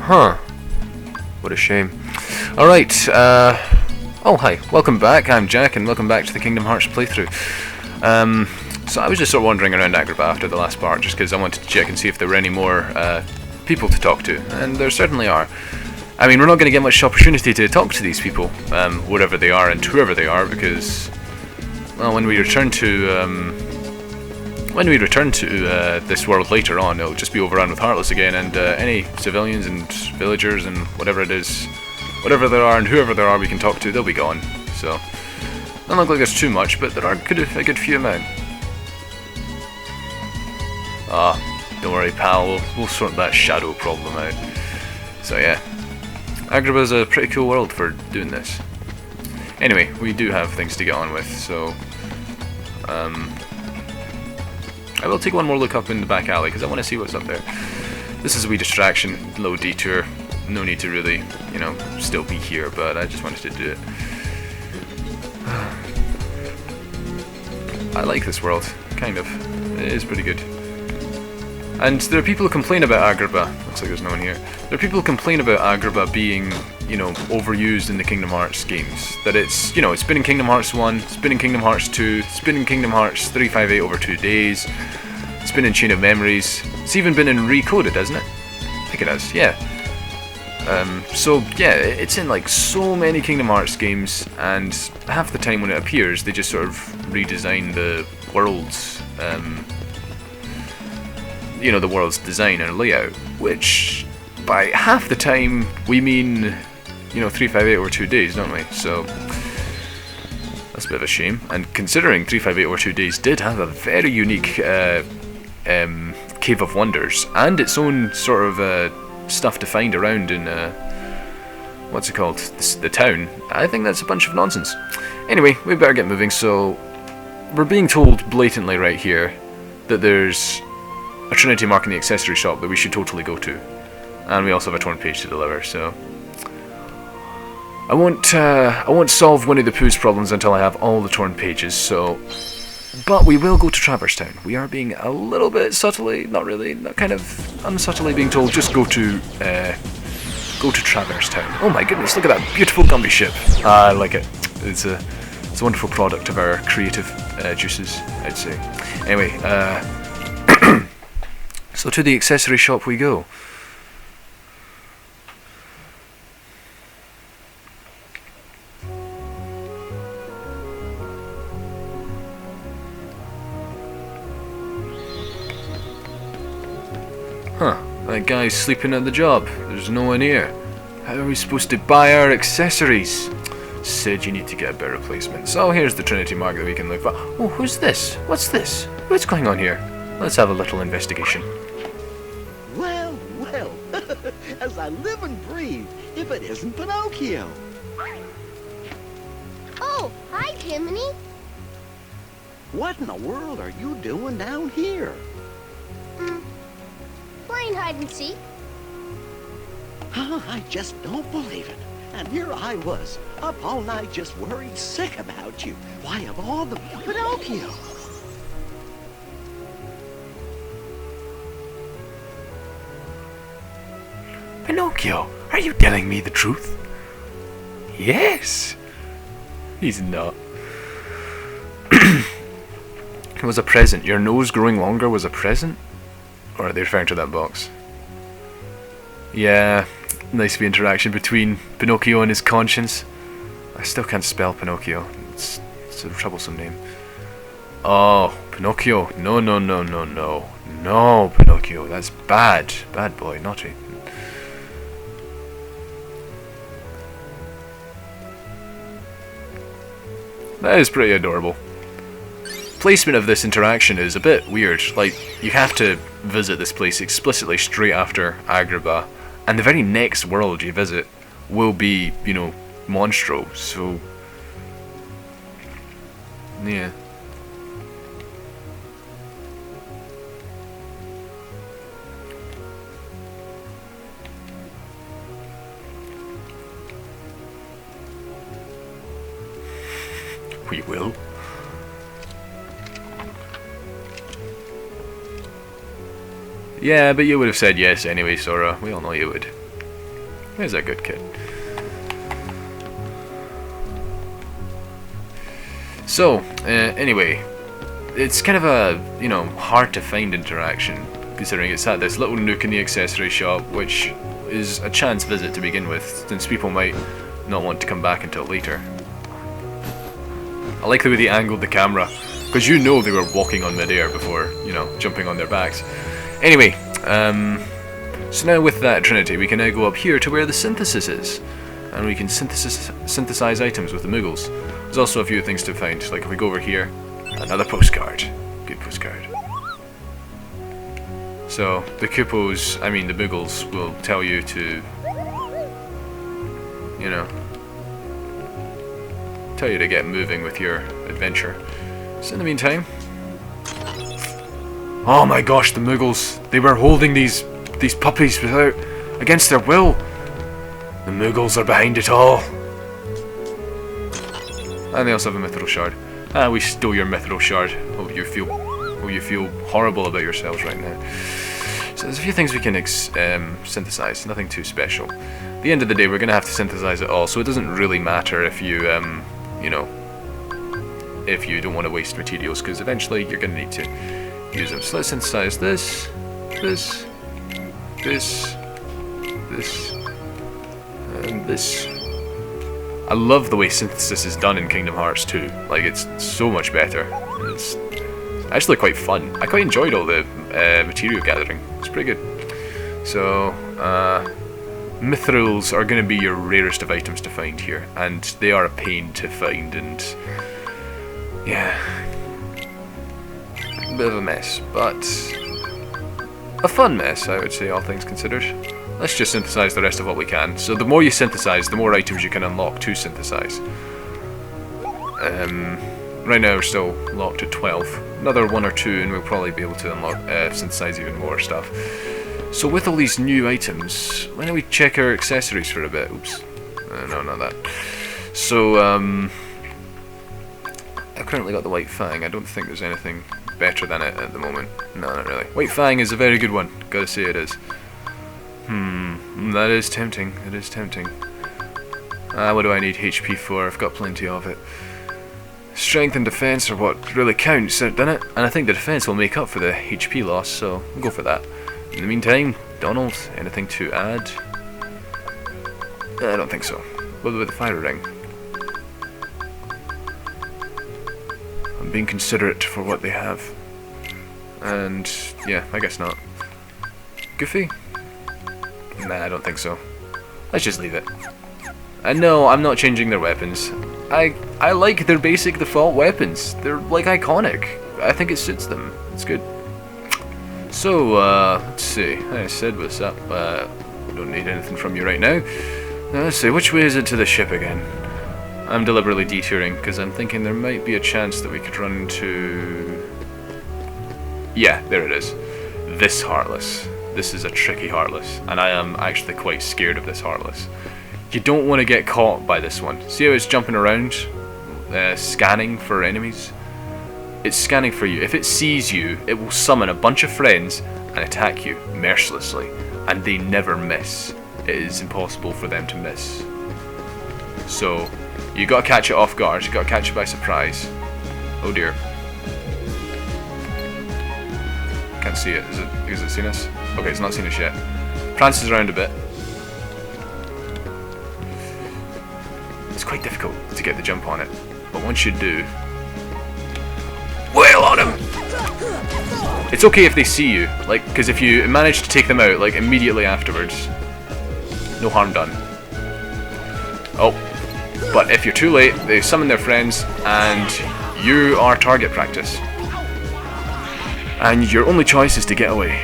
Huh. What a shame. Alright, oh hi, welcome back, I'm Jack, and welcome back to the Kingdom Hearts playthrough. So I was just sort of wandering around Agrabah after the last part, just because I wanted to check and see if there were any more, people to talk to, and there certainly are. I mean, we're not going to get much opportunity to talk to these people, wherever they are and whoever they are, because, well, when we return to this world later on, it'll just be overrun with Heartless again, and any civilians and villagers and whatever it is, whatever there are and whoever there are we can talk to, they'll be gone. So, doesn't look like there's too much, but there are a good few amount. Don't worry, pal, we'll sort that shadow problem out. So yeah, Agrabah's a pretty cool world for doing this. Anyway, we do have things to get on with, so I will take one more look up in the back alley, because I want to see what's up there. This is a wee distraction, low detour, no need to really, you know, still be here, but I just wanted to do it. I like this world, kind of. It is pretty good. And there are people who complain about Agrabah. Looks like there's no one here. There are people who complain about Agrabah being, you know, overused in the Kingdom Hearts games. That it's, you know, it's been in Kingdom Hearts 1, it's been in Kingdom Hearts 2, it's been in Kingdom Hearts 358 over 2 days, it's been in Chain of Memories, it's even been in Recoded, hasn't it? I think it has, yeah. So, yeah, it's in like so many Kingdom Hearts games, and half the time when it appears, they just sort of redesign the worlds, you know, the world's design and layout, which by half the time we mean, you know, 358 over 2 days, don't we? So that's a bit of a shame. And considering 358 over 2 days did have a very unique Cave of Wonders and its own sort of stuff to find around in what's it called, the town, I think that's a bunch of nonsense. Anyway, we better get moving. So we're being told blatantly right here that there's a Trinity mark in the accessory shop that we should totally go to, and we also have a torn page to deliver. So I won't solve Winnie the Pooh's problems until I have all the torn pages. So, but we will go to Traverse Town. We are being a little bit subtly, not really, not kind of unsubtly being told just go to Traverse Town. Oh my goodness, look at that beautiful Gumby ship. I like it. It's a wonderful product of our creative juices, I'd say. Anyway, so to the accessory shop we go. Huh, that guy's sleeping at the job. There's no one here. How are we supposed to buy our accessories? Said you need to get a better replacement. So here's the Trinity mark that we can look for. Oh, who's this? What's this? What's going on here? Let's have a little investigation. Well, as I live and breathe, if it isn't Pinocchio. Oh, hi, Jiminy. What in the world are you doing down here? Playing hide and seek. I just don't believe it. And here I was, up all night just worried sick about you. Why, of all the Pinocchio. Pinocchio, are you telling me the truth? Yes. He's not. It was a present. Your nose growing longer was a present? Or are they referring to that box? Yeah, nice wee interaction between Pinocchio and his conscience. I still can't spell Pinocchio. It's a troublesome name. Oh, Pinocchio. No, Pinocchio. That's bad. Bad boy, naughty. That is pretty adorable. Placement of this interaction is a bit weird. Like, you have to visit this place explicitly straight after Agrabah, and the very next world you visit will be, you know, Monstro, so... yeah. We will. Yeah, but you would have said yes anyway, Sora. We all know you would. He's a good kid. So, anyway, it's kind of a, you know, hard to find interaction, considering it's at this little nook in the accessory shop, which is a chance visit to begin with, since people might not want to come back until later. I like the way they angled the camera, because you know they were walking on midair before, you know, jumping on their backs. Anyway, so now with that Trinity, we can now go up here to where the synthesis is, and we can synthesize items with the Moogles. There's also a few things to find, like if we go over here, another postcard. Good postcard. So, the Koopos, I mean the Moogles, will tell you to, you know, tell you to get moving with your adventure. So in the meantime... Oh my gosh, the Moogles! They were holding these puppies without, against their will! The Moogles are behind it all! And they also have a mithril shard. Ah, we stole your mithril shard. Hope you feel horrible about yourselves right now. So there's a few things we can synthesize, nothing too special. At the end of the day, we're going to have to synthesize it all, so it doesn't really matter if you, you know, if you don't want to waste materials, because eventually you're going to need to use them. So let's synthesize this, this, and this. I love the way synthesis is done in Kingdom Hearts 2. Like, it's so much better. It's actually quite fun. I quite enjoyed all the material gathering. It's pretty good. So, mithrils are going to be your rarest of items to find here, and they are a pain to find, and yeah, a bit of a mess, but a fun mess, I would say, all things considered. Let's just synthesize the rest of what we can. So the more you synthesize, the more items you can unlock to synthesize. Right now we're still locked at 12. Another 1 or 2 and we'll probably be able to unlock, synthesize even more stuff. So with all these new items, why don't we check our accessories for a bit? Oops. No, not that. So, I've currently got the White Fang. I don't think there's anything better than it at the moment. No, not really. White Fang is a very good one. Gotta say it is. That is tempting. It is tempting. What do I need HP for? I've got plenty of it. Strength and defense are what really counts, doesn't it? And I think the defense will make up for the HP loss, so we'll go for that. In the meantime, Donald, anything to add? I don't think so. What about the fire ring? I'm being considerate for what they have. And yeah, I guess not. Goofy? Nah, I don't think so. Let's just leave it. And no, I'm not changing their weapons. I like their basic default weapons. They're like iconic. I think it suits them. It's good. So, let's see. I said what's up. Don't need anything from you right now. Now let's see, which way is it to the ship again? I'm deliberately detouring because I'm thinking there might be a chance that we could run into... Yeah, there it is. This Heartless. This is a tricky Heartless, and I am actually quite scared of this Heartless. You don't want to get caught by this one. See how it's jumping around, scanning for enemies? It's scanning for you. If it sees you, it will summon a bunch of friends and attack you mercilessly, and they never miss. It is impossible for them to miss. So, you gotta catch it off guard, you gotta catch it by surprise. Oh dear. Can't see it. Is it seen us? Okay, it's not seen us yet. Prances around a bit. It's quite difficult to get the jump on it, but once you do, wail on him! It's okay if they see you, like, because if you manage to take them out, like, immediately afterwards, no harm done. Oh, but if you're too late, they summon their friends, and you are target practice. And your only choice is to get away.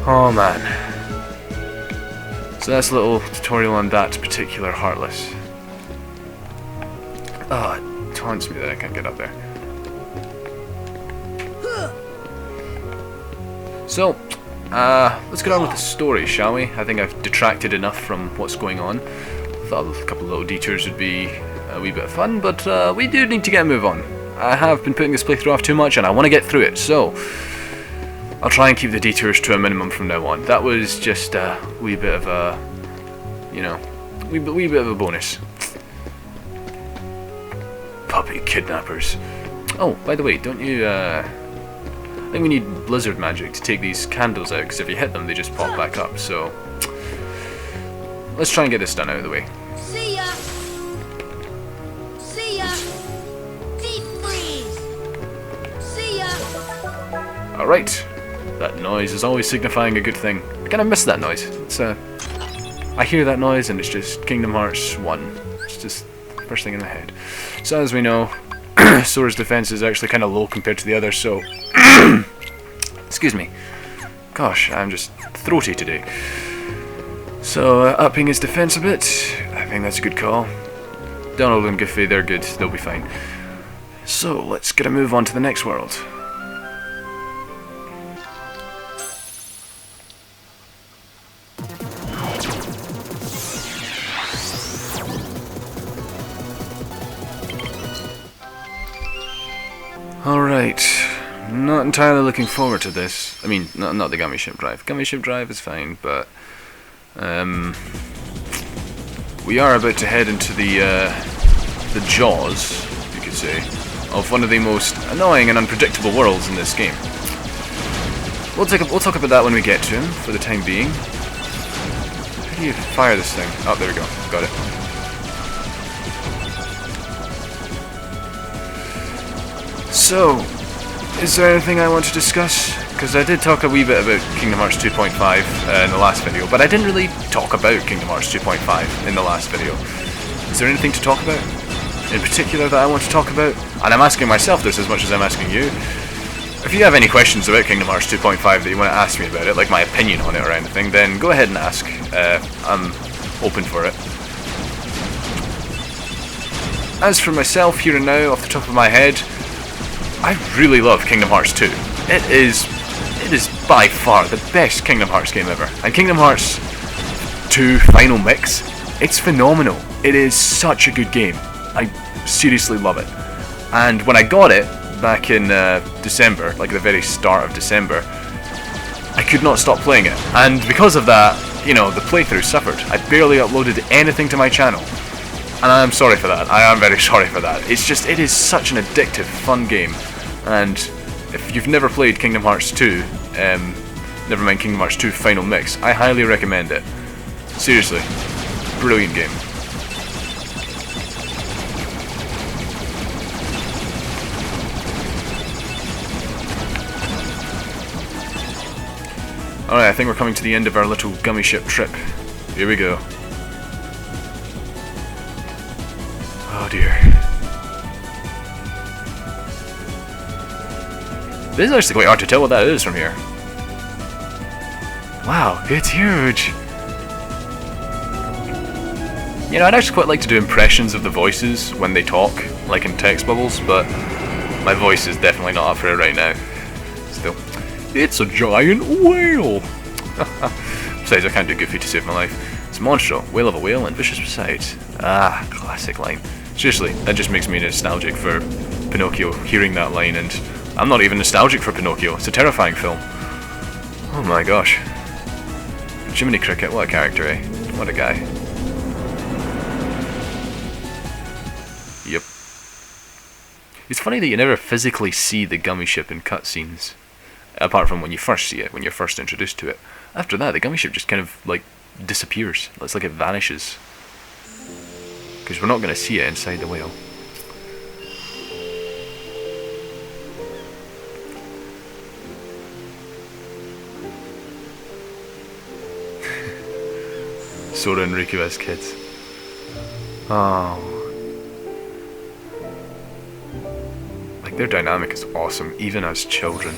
Oh man. So that's a little tutorial on that particular Heartless. Oh, it taunts me that I can't get up there. So, let's get on with the story, shall we? I think I've detracted enough from what's going on. Thought a couple of little detours would be a wee bit of fun, but we do need to get a move on. I have been putting this playthrough off too much, and I want to get through it, so I'll try and keep the detours to a minimum from now on. That was just a wee bit of a you know, wee bit of a bonus. Puppy kidnappers. Oh, by the way, don't you, I think we need blizzard magic to take these candles out, because if you hit them, they just pop back up, so... Let's try and get this done out of the way. See ya! See ya! Deep freeze! See ya! Alright. That noise is always signifying a good thing. I kind of miss that noise. It's, I hear that noise and it's just Kingdom Hearts 1. It's just the first thing in my head. So as we know, Sora's defense is actually kind of low compared to the others, so... Excuse me. Gosh, I'm just throaty today. So, upping his defense a bit, I think that's a good call. Donald and Goofy, they're good, they'll be fine. So, let's get a move on to the next world. Alright, not entirely looking forward to this. I mean, not the Gummy Ship Drive. Gummy Ship Drive is fine, but... we are about to head into the jaws, you could say, of one of the most annoying and unpredictable worlds in this game. We'll talk about that when we get to him, for the time being. How do you fire this thing? Oh, there we go. Got it. So, is there anything I want to discuss? Because I did talk a wee bit about Kingdom Hearts 2.5 in the last video, but I didn't really talk about Kingdom Hearts 2.5 in the last video. Is there anything to talk about in particular that I want to talk about? And I'm asking myself this as much as I'm asking you. If you have any questions about Kingdom Hearts 2.5 that you want to ask me about it, like my opinion on it or anything, then go ahead and ask. I'm open for it. As for myself, here and now, off the top of my head, I really love Kingdom Hearts 2. It is by far the best Kingdom Hearts game ever. And Kingdom Hearts 2 Final Mix, it's phenomenal. It is such a good game. I seriously love it. And when I got it back in December, like the very start of December, I could not stop playing it. And because of that, you know, the playthrough suffered. I barely uploaded anything to my channel. And I'm sorry for that. I am very sorry for that. It's just, it is such an addictive, fun game. And if you've never played Kingdom Hearts 2, never mind Kingdom Hearts 2 Final Mix, I highly recommend it. Seriously. Brilliant game. Alright, I think we're coming to the end of our little gummy ship trip. Here we go. Oh dear. This is actually quite hard to tell what that is from here. Wow, it's huge! You know, I'd actually quite like to do impressions of the voices when they talk, like in text bubbles, but my voice is definitely not up for it right now. Still. It's a giant whale! Besides, I can't do Goofy to save my life. It's Monstro, whale of a whale, and vicious besides. Ah, classic line. Seriously, that just makes me nostalgic for Pinocchio, hearing that line, and I'm not even nostalgic for Pinocchio. It's a terrifying film. Oh my gosh. Jiminy Cricket, what a character, eh? What a guy. Yep. It's funny that you never physically see the gummy ship in cutscenes. Apart from when you first see it, when you're first introduced to it. After that, the gummy ship just kind of, like, disappears. It's like it vanishes. Because we're not going to see it inside the whale. Sora and Riku as kids. Oh. Like, their dynamic is awesome, even as children.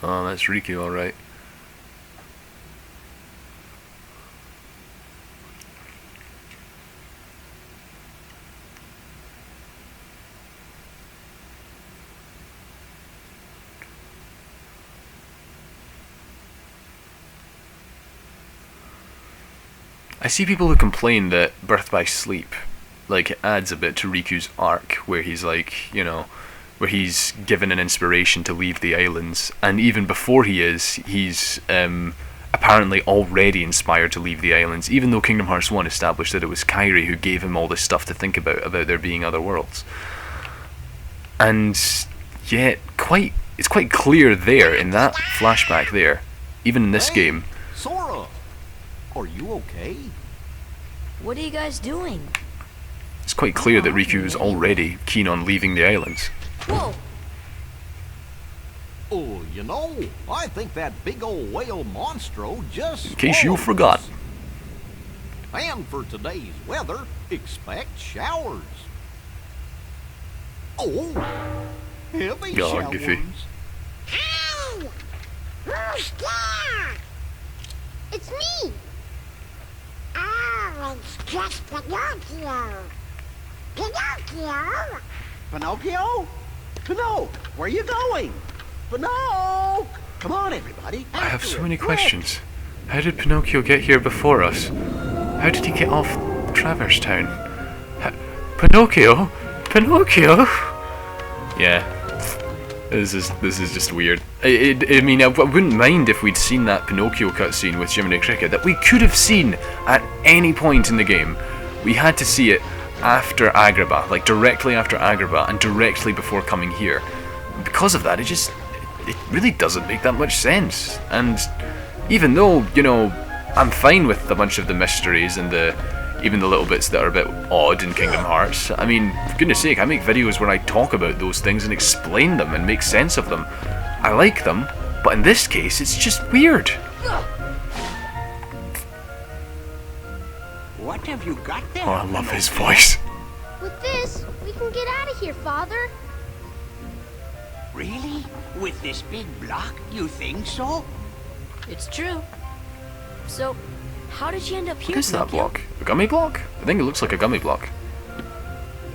Oh, that's Riku, alright. I see people who complain that Birth by Sleep, like, it adds a bit to Riku's arc, where he's like, you know, where he's given an inspiration to leave the islands, and even before he's apparently already inspired to leave the islands, even though Kingdom Hearts 1 established that it was Kairi who gave him all this stuff to think about there being other worlds. And yet, it's quite clear there, in that flashback there, even in this game. Sora, are you okay? What are you guys doing? It's quite clear that Riku is already keen on leaving the islands. Whoa! Oh, you know, I think that big old whale Monstro just... In case you forgot. And for today's weather, expect showers. Oh, heavy showers. Goofy. Ow! Who's there? It's me! Oh, it's just Pinocchio. Pinocchio? Pinocchio? Pinocchio, where are you going? Pinocchio! Come on, everybody. I have so After many it, quick. questions. How did Pinocchio get here before us? How did he get off Traverse Town? Pinocchio? Pinocchio? Yeah. This is just weird. I mean, I wouldn't mind if we'd seen that Pinocchio cutscene with Jiminy Cricket that we could have seen at any point in the game. We had to see it after Agrabah, like directly after Agrabah and directly before coming here. Because of that, it really doesn't make that much sense. And even though, you know, I'm fine with a bunch of the mysteries and even the little bits that are a bit odd in Kingdom Hearts. I mean, for goodness sake, I make videos where I talk about those things and explain them and make sense of them. I like them, but in this case, it's just weird. What have you got there? Oh, I love his voice. With this, we can get out of here, Father. Really? With this big block, you think so? It's true. So, how did you end up here? What is that Pinocchio? block? A gummy block? I think it looks like a gummy block.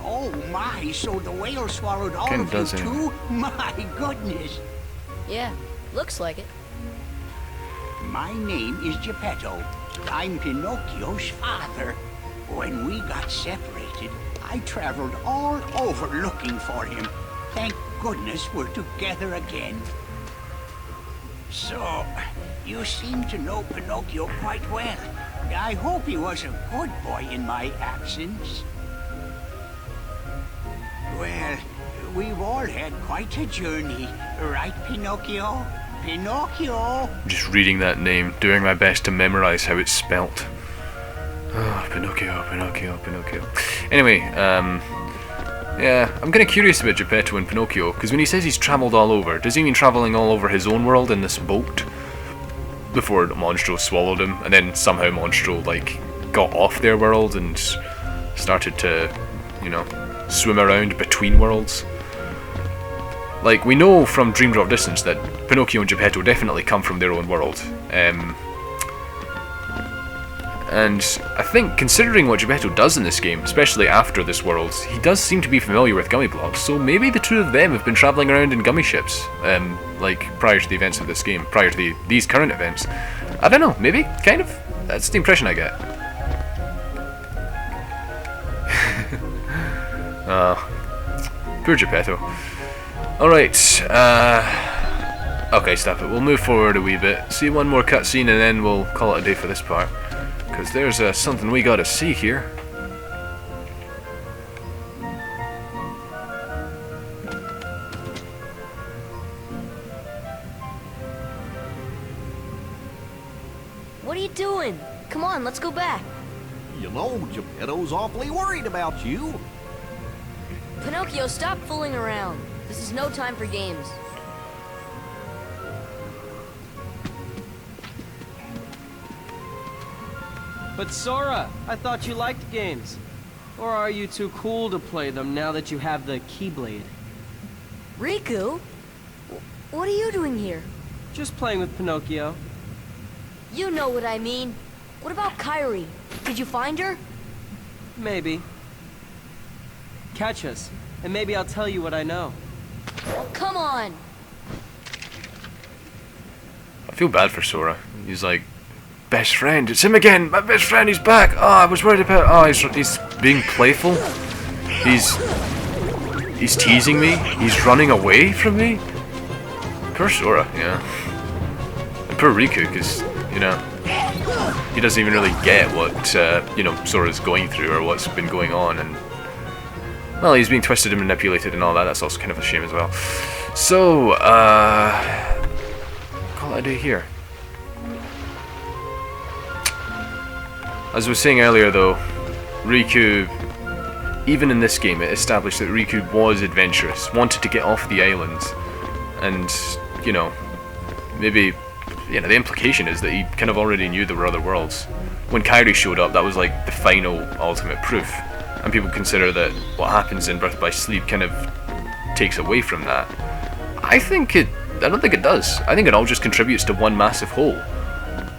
Oh my, so the whale swallowed all Kinda of does, you anyway. too? My goodness. Yeah, looks like it. My name is Geppetto. I'm Pinocchio's father. When we got separated, I traveled all over looking for him. Thank goodness we're together again. So, you seem to know Pinocchio quite well. I hope he was a good boy in my absence. Well, we've all had quite a journey, right, Pinocchio? Pinocchio! Just reading that name, doing my best to memorize how it's spelt. Oh, Pinocchio, Pinocchio, Pinocchio. Anyway, yeah, I'm kind of curious about Geppetto and Pinocchio, because when he says he's travelled all over, does he mean travelling all over his own world in this boat? Before Monstro swallowed him, and then somehow Monstro, like, got off their world and started to, you know, swim around between worlds. Like, we know from Dream Drop Distance that Pinocchio and Geppetto definitely come from their own world. And I think, considering what Geppetto does in this game, especially after this world, he does seem to be familiar with gummy blocks, so maybe the two of them have been travelling around in gummy ships, like, prior to the events of this game, prior to these current events. I don't know, maybe, kind of? That's the impression I get. Poor Geppetto. Alright, okay, stop it. We'll move forward a wee bit, see one more cutscene, and then we'll call it a day for this part. Because there's something we gotta see here. What are you doing? Come on, let's go back. You know, Geppetto's awfully worried about you. Pinocchio, stop fooling around. This is no time for games. But Sora, I thought you liked games. Or are you too cool to play them now that you have the Keyblade? Riku? What are you doing here? Just playing with Pinocchio. You know what I mean. What about Kairi? Did you find her? Maybe. Catch us, and maybe I'll tell you what I know. Oh, come on! I feel bad for Sora. He's like, best friend, it's him again! My best friend, he's back! Oh, I was worried about... Oh, he's being playful. He's teasing me. He's running away from me. Poor Sora, yeah. And poor Riku, because, you know, he doesn't even really get what, you know, Sora's going through or what's been going on, and... Well, he's being twisted and manipulated and all that. That's also kind of a shame as well. So, call it a day here. As I was saying earlier, though, Riku, even in this game, it established that Riku was adventurous, wanted to get off the island, and, you know, maybe, you know, the implication is that he kind of already knew there were other worlds. When Kairi showed up, that was like the final, ultimate proof. And people consider that what happens in Birth by Sleep kind of takes away from that. I don't think it does. I think it all just contributes to one massive whole.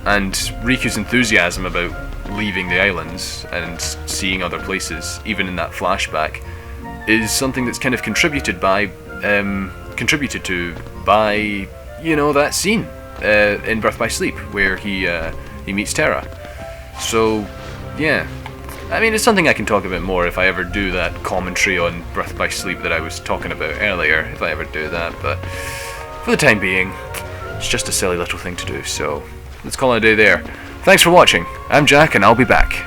And Riku's enthusiasm about leaving the islands and seeing other places, even in that flashback, is something that's kind of contributed to by, you know, that scene in Birth by Sleep where he meets Terra. So, yeah. I mean, it's something I can talk about more if I ever do that commentary on Birth by Sleep that I was talking about earlier, if I ever do that, but for the time being, it's just a silly little thing to do, so let's call it a day there. Thanks for watching. I'm Jack, and I'll be back.